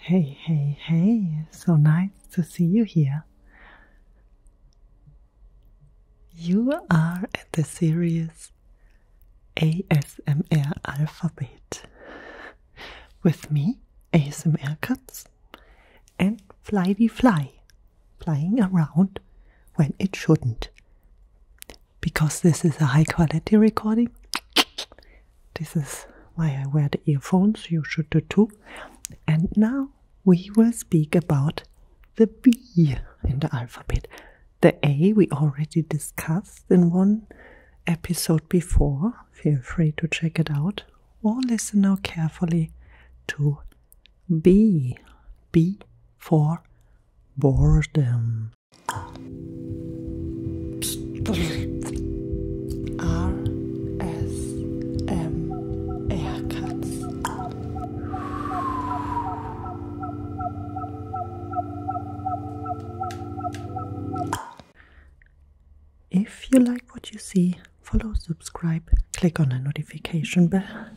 Hey, hey, hey, so nice to see you here. You are at the series ASMR Alphabet with me, ASMR Cats, and Flighty Fly, flying around when it shouldn't. Because this is a high quality recording, this is why I wear the earphones, you should do too. And now we will speak about the B in the alphabet. The A we already discussed in one episode before. Feel free to check it out or listen now carefully to B. B for boredom. If you like what you see, follow, subscribe, click on the notification bell,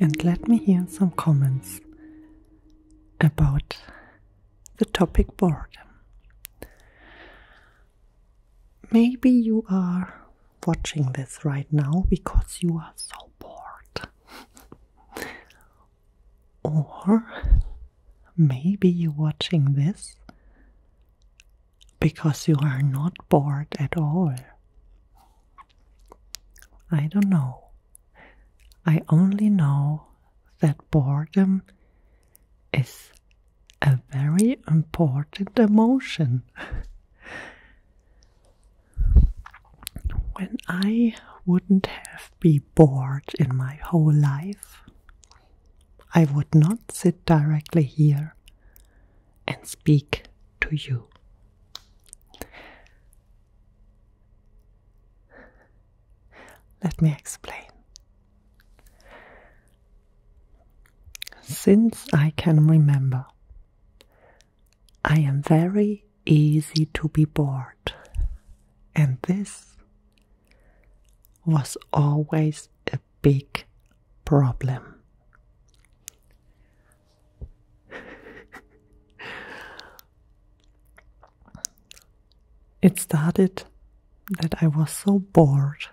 and let me hear some comments about the topic boredom. Maybe you are watching this right now because you are so bored. Or maybe you're watching this because you are not bored at all. I don't know. I only know that boredom is a very important emotion. When I wouldn't have been bored in my whole life, I would not sit directly here and speak to you. Let me explain. Since I can remember, I am very easy to be bored, and this was always a big problem. It started that I was so bored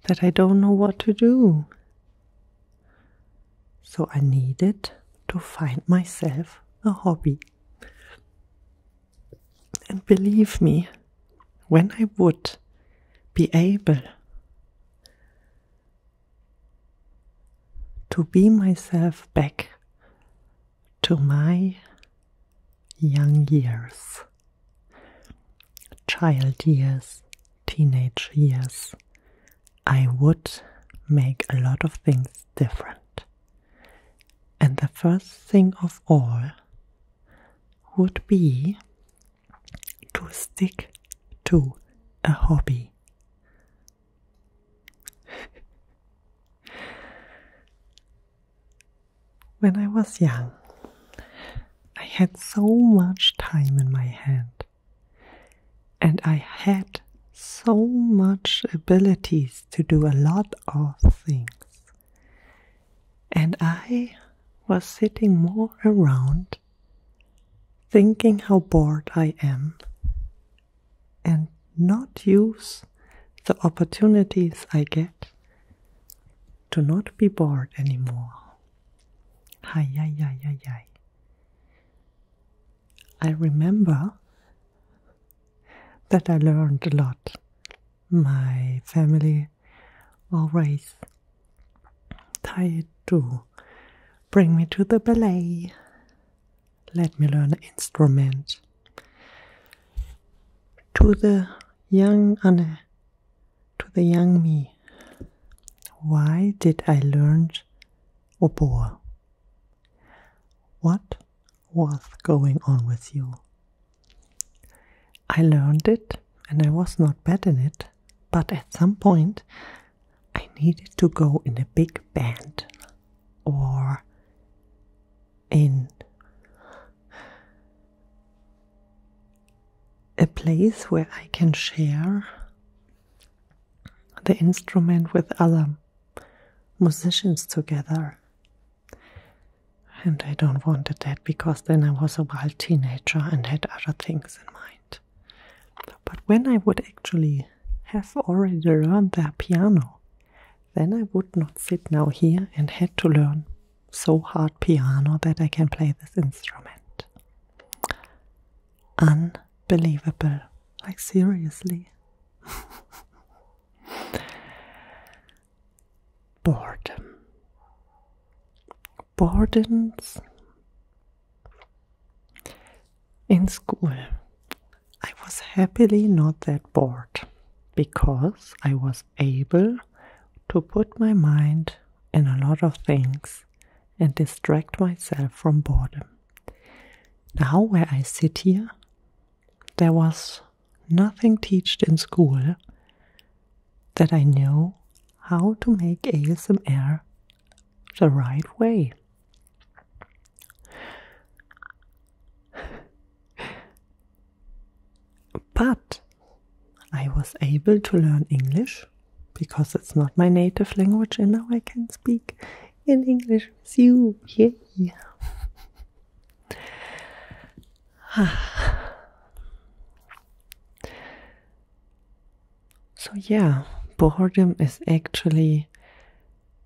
that I don't know what to do. So I needed to find myself a hobby. And believe me, when I would be able to be myself back to my young years, child years, teenage years, I would make a lot of things different. And the first thing of all would be to stick to a hobby. When I was young, I had so much time in my hand, and I had so much abilities to do a lot of things. And I was sitting more around thinking how bored I am and not use the opportunities I get to not be bored anymore. Hi, hi, hi, hi, hi. I remember that I learned a lot. My family always tried to bring me to the ballet, let me learn an instrument. To the young Anne, to the young me, why did I learn oboe? What was going on with you? I learned it and I was not bad in it, but at some point I needed to go in a big band or in a place where I can share the instrument with other musicians together. And I don't wanted that because then I was a wild teenager and had other things in mind. But when I would actually have already learned the piano, then I would not sit now here and had to learn so hard piano that I can play this instrument. Unbelievable. Like seriously. Boredom. Boredoms in school. I was happily not that bored because I was able to put my mind in a lot of things and distract myself from boredom. Now where I sit here, there was nothing taught in school that I know how to make ASMR the right way. But I was able to learn English because it's not my native language and now I can speak in English with you. Yay! So yeah, boredom is actually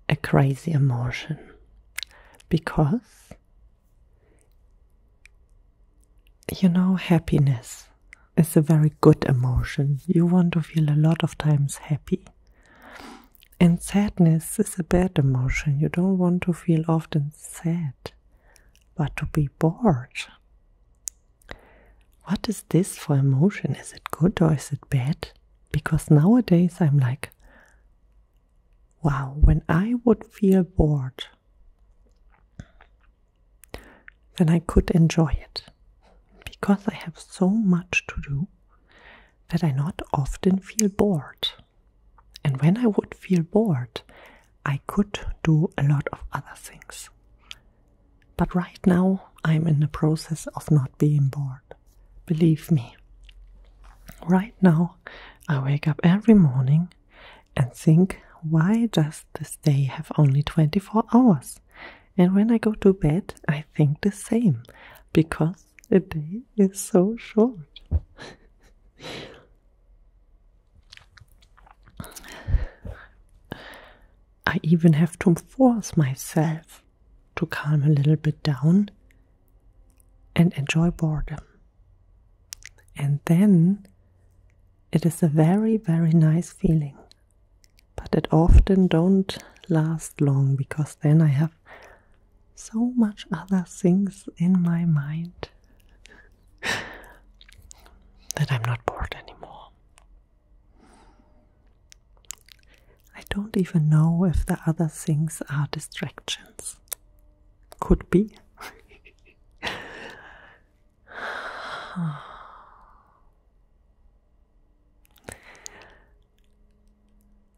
a crazy emotion because, you know, happiness is a very good emotion. You want to feel a lot of times happy. And sadness is a bad emotion. You don't want to feel often sad, but to be bored. What is this for emotion? Is it good or is it bad? Because nowadays I'm like, wow, when I would feel bored, then I could enjoy it. Because I have so much to do that I not often feel bored. And when I would feel bored, I could do a lot of other things. But right now, I'm in the process of not being bored. Believe me. Right now, I wake up every morning and think, why does this day have only 24 hours? And when I go to bed, I think the same, because the day is so short. I even have to force myself to calm a little bit down and enjoy boredom. And then it is a very, very nice feeling. But it often don't last long because then I have so much other things in my mind that I'm not bored anymore. I don't even know if the other things are distractions. Could be.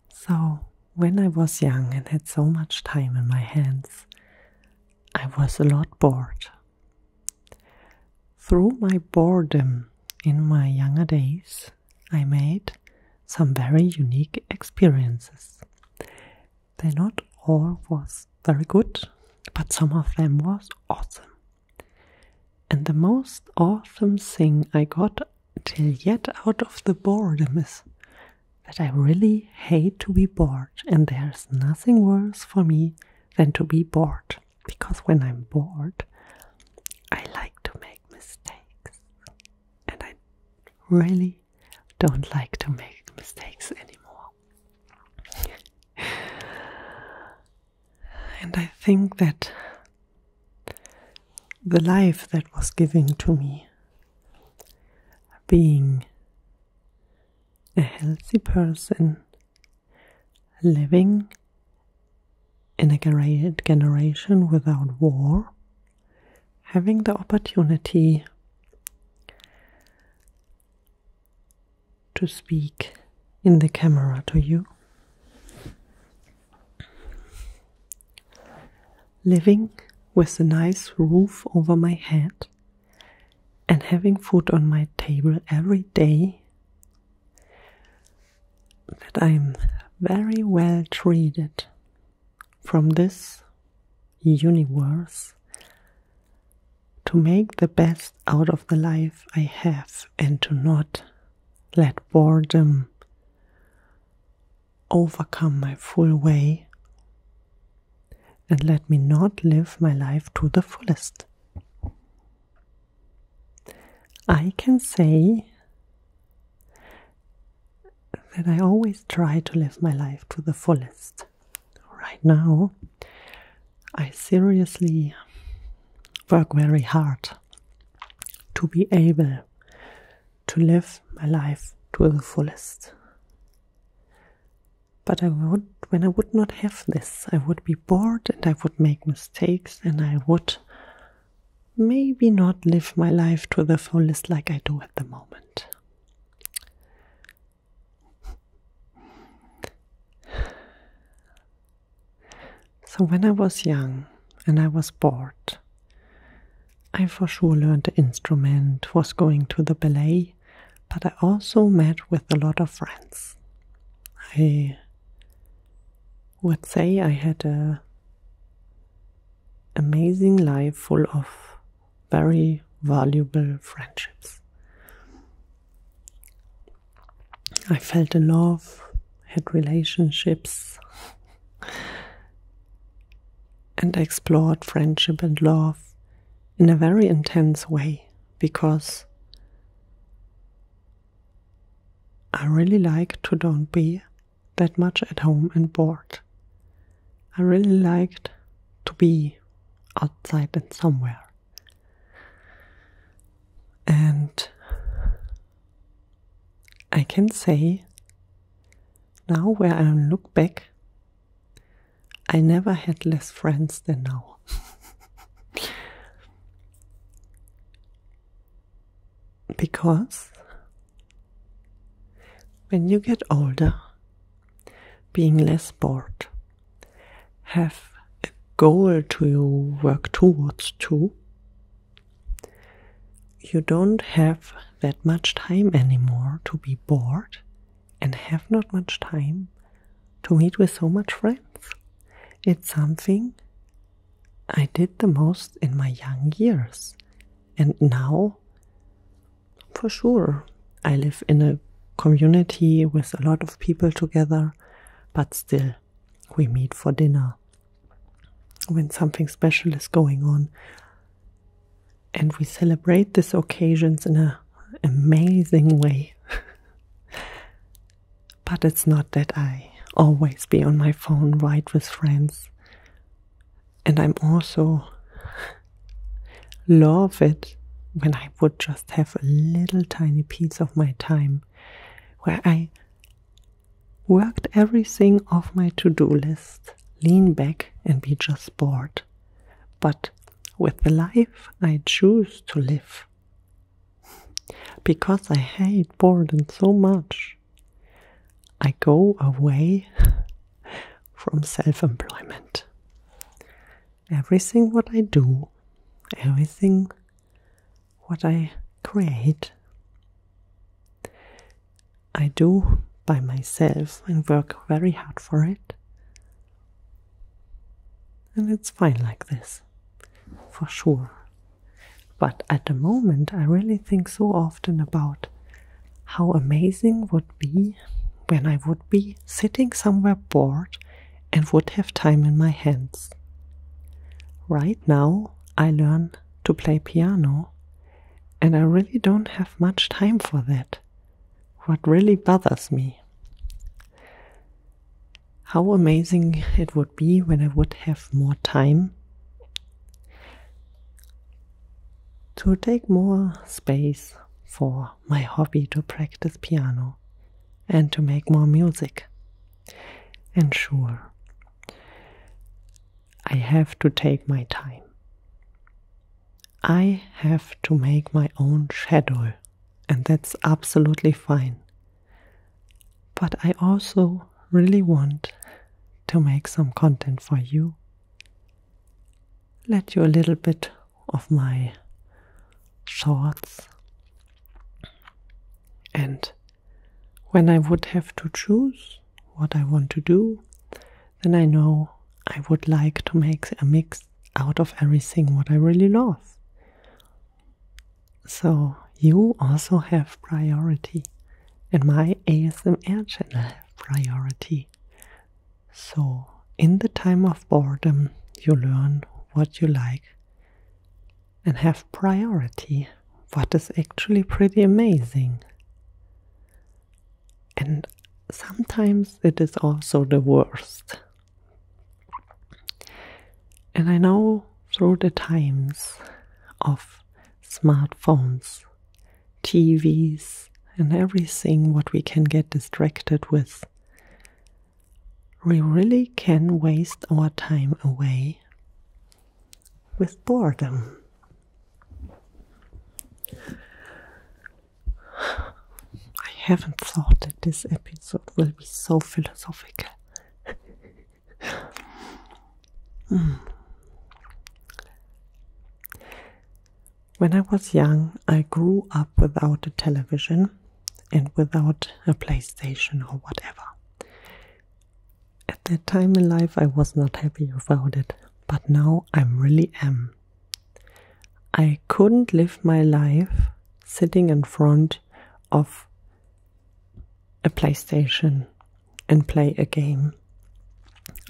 So, when I was young and had so much time in my hands, I was a lot bored. Through my boredom in my younger days, I made some very unique experiences. They not all was very good, but some of them was awesome. And the most awesome thing I got till yet out of the boredom is that I really hate to be bored, and there's nothing worse for me than to be bored, because when I'm bored, I like to make mistakes, and I really don't like to make mistakes anymore. And I think that the life that was given to me, being a healthy person, living in a generation without war, having the opportunity to speak in the camera to you, living with a nice roof over my head and having food on my table every day, that I'm very well treated from this universe to make the best out of the life I have and to not let boredom overcome my full way and let me not live my life to the fullest. I can say that I always try to live my life to the fullest. Right now, I seriously work very hard to be able to live my life to the fullest. But when I would not have this, I would be bored and I would make mistakes and I would maybe not live my life to the fullest like I do at the moment. So when I was young and I was bored, I for sure learned the instrument, was going to the ballet, but I also met with a lot of friends. I would say I had an amazing life full of very valuable friendships. I felt in love, had relationships, and explored friendship and love in a very intense way because I really like to don't be that much at home and bored. I really liked to be outside and somewhere. And I can say now where I look back, I never had less friends than now. Because when you get older, being less bored, have a goal to work towards too, you don't have that much time anymore to be bored and have not much time to meet with so much friends. It's something I did the most in my young years. And now, for sure, I live in a community with a lot of people together, but still, we meet for dinner when something special is going on. And we celebrate these occasions in an amazing way. But it's not that I always be on my phone right with friends. And I'm also love it when I would just have a little tiny piece of my time where I worked everything off my to-do list, lean back and be just bored. But with the life I choose to live, because I hate boredom so much, I go away from self-employment. Everything what I do, everything what I create, I do by myself and work very hard for it. And it's fine like this, for sure. But at the moment I really think so often about how amazing would be when I would be sitting somewhere bored and would have time in my hands. Right now I learn to play piano and I really don't have much time for that. What really bothers me. How amazing it would be when I would have more time to take more space for my hobby to practice piano and to make more music. And sure, I have to take my time. I have to make my own schedule, and that's absolutely fine. But I also really want to make some content for you. Let you a little bit of my thoughts. And when I would have to choose what I want to do, then I know I would like to make a mix out of everything what I really love. So you also have priority, and my ASMR channel have priority. So in the time of boredom, you learn what you like and have priority, what is actually pretty amazing. And sometimes it is also the worst. And I know through the times of smartphones, TVs, and everything what we can get distracted with, we really can waste our time away with boredom. I haven't thought that this episode will be so philosophical. When I was young, I grew up without a television and without a PlayStation or whatever. At that time in life, I was not happy about it, but now I really am. I couldn't live my life sitting in front of a PlayStation and play a game.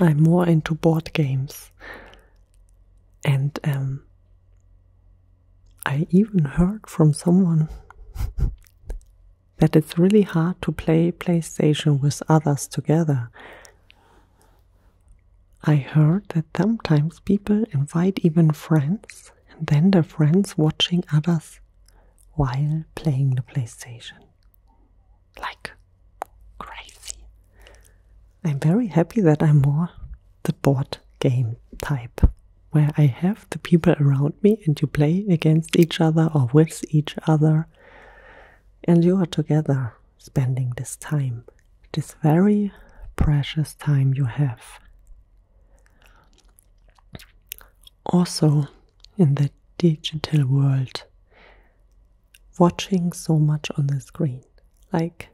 I'm more into board games, and I even heard from someone that it's really hard to play PlayStation with others together. I heard that sometimes people invite even friends, and then the friends watching others while playing the PlayStation. Like crazy. I'm very happy that I'm more the board game type, where I have the people around me and you play against each other or with each other, and you are together spending this time, this very precious time you have. Also, in the digital world, watching so much on the screen. Like,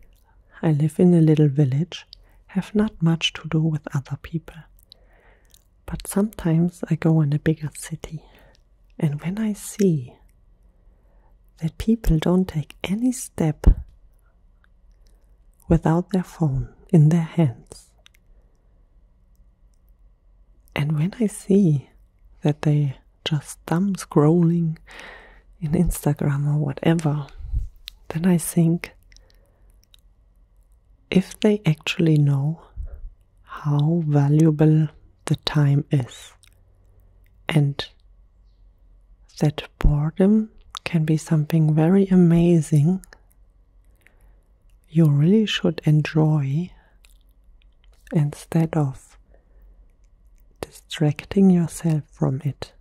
I live in a little village, have not much to do with other people. But sometimes I go in a bigger city, and when I see that people don't take any step without their phone in their hands, and when I see that they just thumb scrolling in Instagram or whatever, then I think, if they actually know how valuable the time is, and that boredom can be something very amazing, you really should enjoy instead of distracting yourself from it.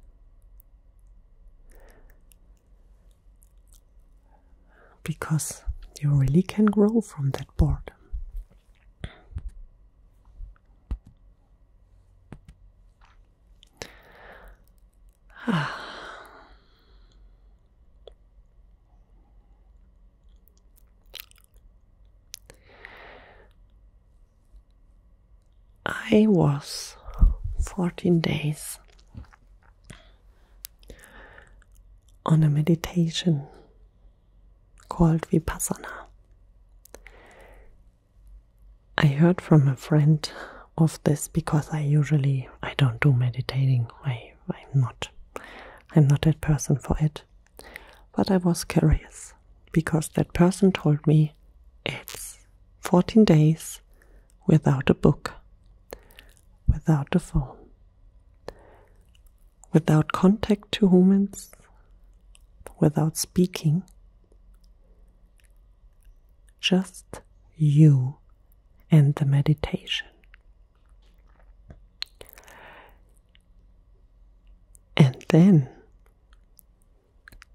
Because you really can grow from that boredom. I was 14 days on a meditation called Vipassana. I heard from a friend of this because I don't do meditating. I'm not that person for it. But I was curious because that person told me it's 14 days without a book, without a phone, without contact to humans, without speaking, just you and the meditation. And then,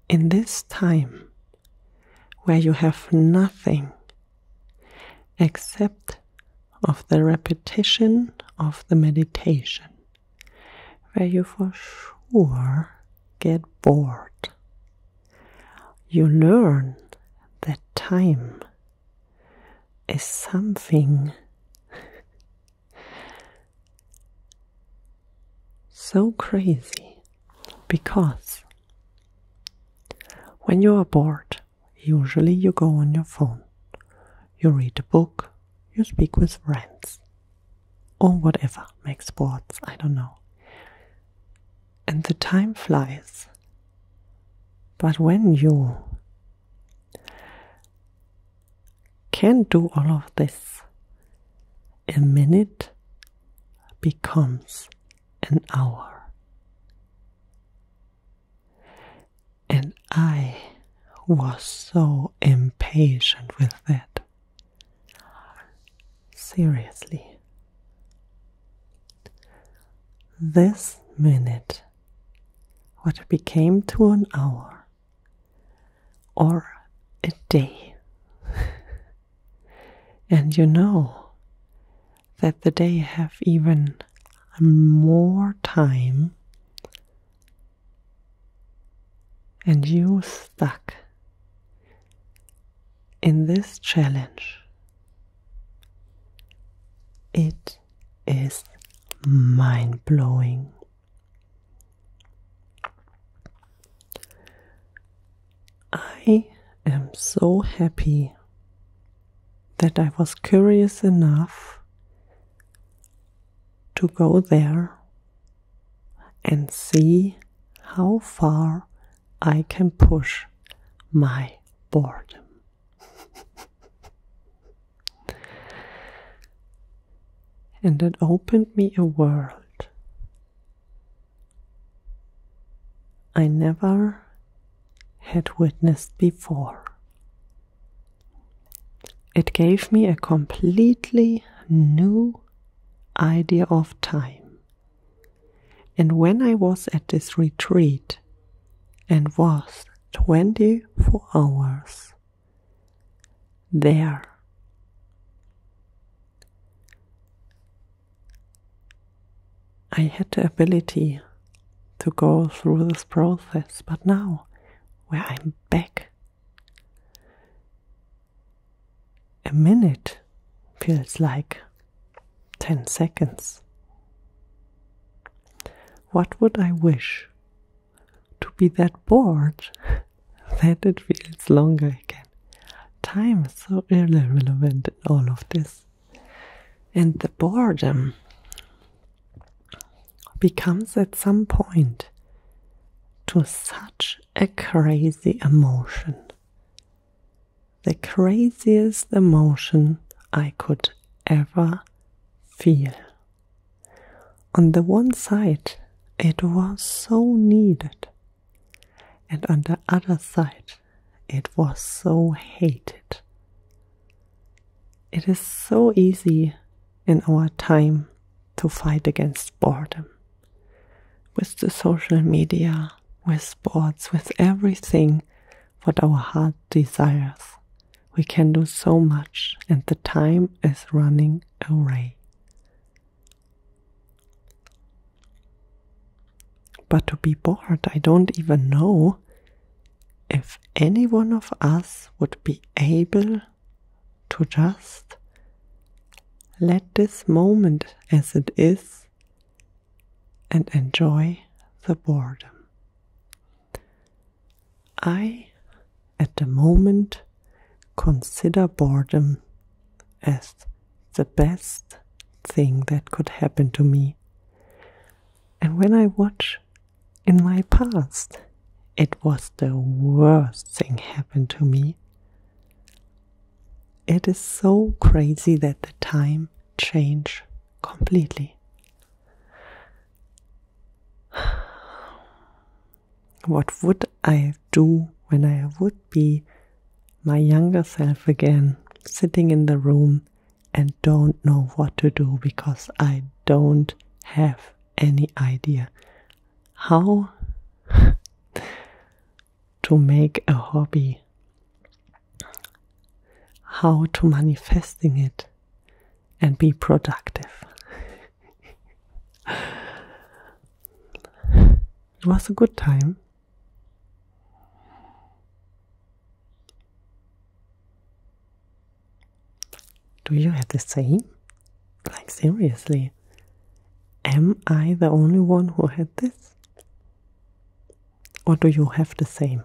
in this time where you have nothing except of the repetition of the meditation, where you for sure get bored, you learn that time is something so crazy, because When you are bored, usually you go on your phone, you read a book, you speak with friends, or whatever, make sports, I don't know. And the time flies. But when you can do all of this, a minute becomes an hour. And I was so impatient with that. Seriously. This minute, what became to an hour or a day. And you know that the day have even more time, and you stuck in this challenge. It is mind-blowing. I am so happy that I was curious enough to go there and see how far I can push my boredom. And it opened me a world I never had witnessed before. It gave me a completely new idea of time. And when I was at this retreat and was 24 hours there, I had the ability to go through this process, but now, where I'm back, a minute feels like 10 seconds. What would I wish? To be that bored that it feels longer again. Time is so irrelevant in all of this. And the boredom becomes at some point to such a crazy emotion. The craziest emotion I could ever feel. On the one side, it was so needed, and on the other side, it was so hated. It is so easy in our time to fight against boredom. With the social media, with sports, with everything what our heart desires. We can do so much, and the time is running away. But to be bored, I don't even know if any one of us would be able to just let this moment as it is and enjoy the boredom. I, at the moment, consider boredom as the best thing that could happen to me. And when I watch in my past, it was the worst thing happened to me. It is so crazy that the time changed completely. What would I do when I would be my younger self again, sitting in the room and don't know what to do because I don't have any idea how to make a hobby, how to manifesting it and be productive. It was a good time. Do you have the same? Like seriously, am I the only one who had this? Or do you have the same?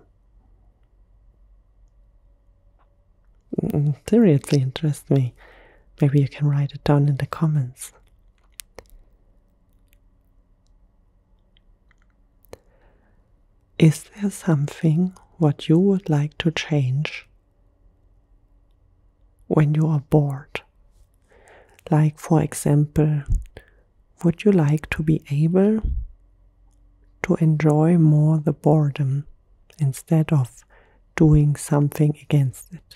seriously interests me. Maybe you can write it down in the comments. Is there something what you would like to change when you are bored? Like, for example, would you like to be able to enjoy more the boredom instead of doing something against it?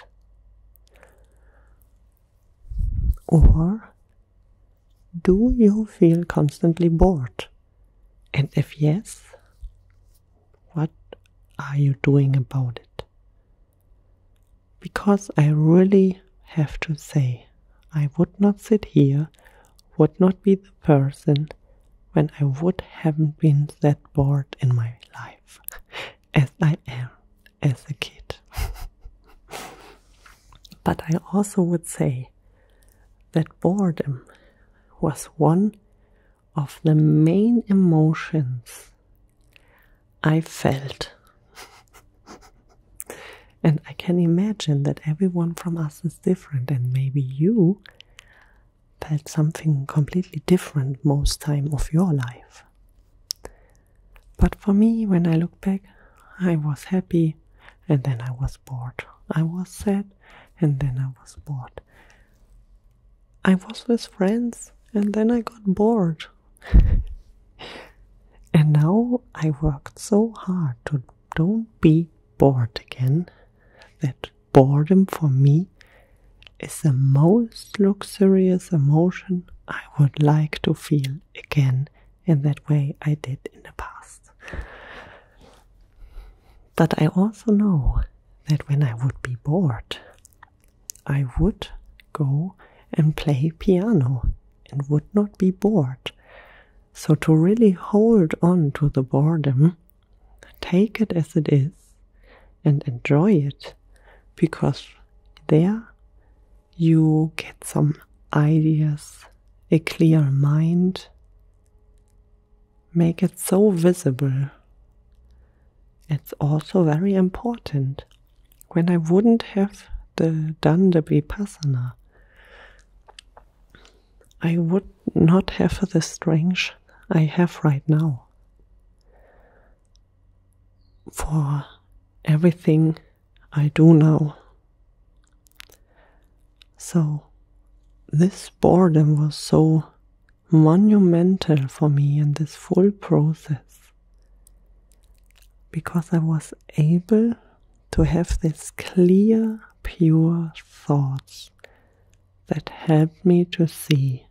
Or do you feel constantly bored? And if yes, what are you doing about it? Because I really have to say, I would not sit here, would not be the person when I would haven't been that bored in my life as I am as a kid. But I also would say that boredom was one of the main emotions I felt. And I can imagine that everyone from us is different, and maybe you felt something completely different most time of your life. But for me, when I look back, I was happy and then I was bored. I was sad and then I was bored. I was with friends and then I got bored. And now I worked so hard to don't be bored again, that boredom for me is the most luxurious emotion I would like to feel again in that way I did in the past. But I also know that when I would be bored, I would go and play piano and would not be bored. So to really hold on to the boredom, take it as it is and enjoy it, because there you get some ideas, a clear mind, make it so visible. It's also very important. When I wouldn't have done the Vipassana, I would not have the strength I have right now for everything I do now. So this boredom was so monumental for me in this full process, because I was able to have this clear, pure thoughts that helped me to see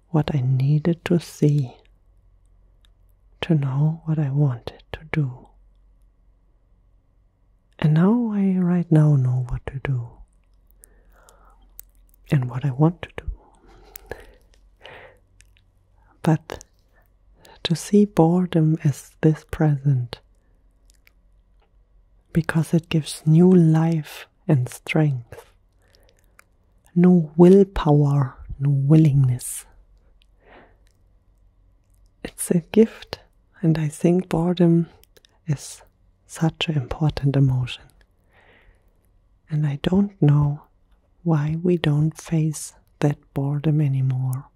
what I needed to see, to know what I wanted to do. And now I right now know what to do and what I want to do. But to see boredom as this present, because it gives new life and strength, new willpower, new willingness. It's a gift, and I think boredom is such an important emotion. And I don't know why we don't face that boredom anymore.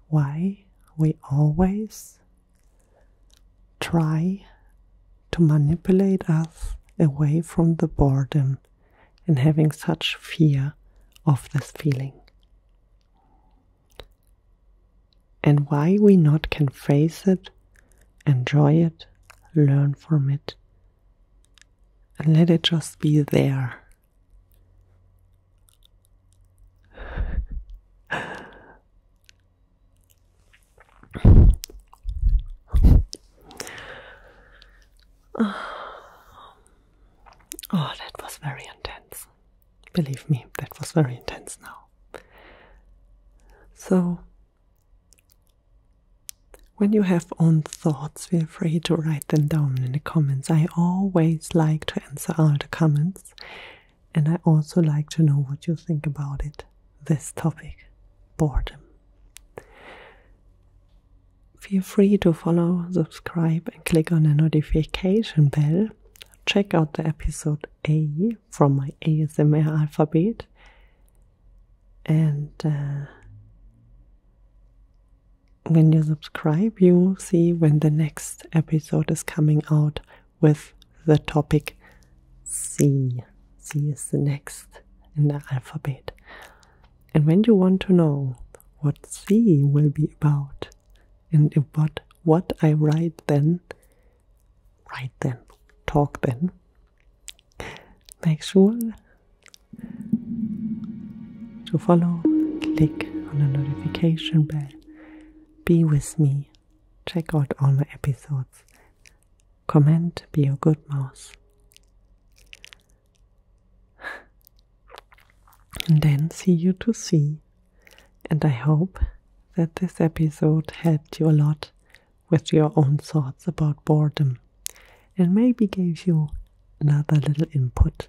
Why we always try to manipulate us away from the boredom and having such fear of this feeling. And why we not can face it, enjoy it, learn from it, and let it just be there. Oh, that was very intense. Believe me, that was very intense now. So, when you have own thoughts, feel free to write them down in the comments. I always like to answer all the comments, and I also like to know what you think about it, this topic, boredom. Feel free to follow, subscribe, and click on the notification bell check out the episode A from my ASMR alphabet, and when you subscribe, you see when the next episode is coming out with the topic C. C is the next in the alphabet. And when you want to know what C will be about and what I write then, talk then, make sure to follow, click on the notification bell, be with me, check out all my episodes, comment, be a good mouse. And then see you to see. And I hope that this episode helped you a lot with your own thoughts about boredom, and maybe gave you another little input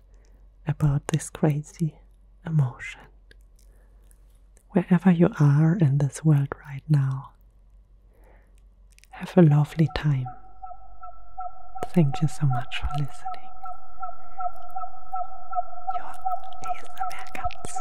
about this crazy emotion. Wherever you are in this world right now, have a lovely time. Thank you so much for listening. Your ASMR Cats.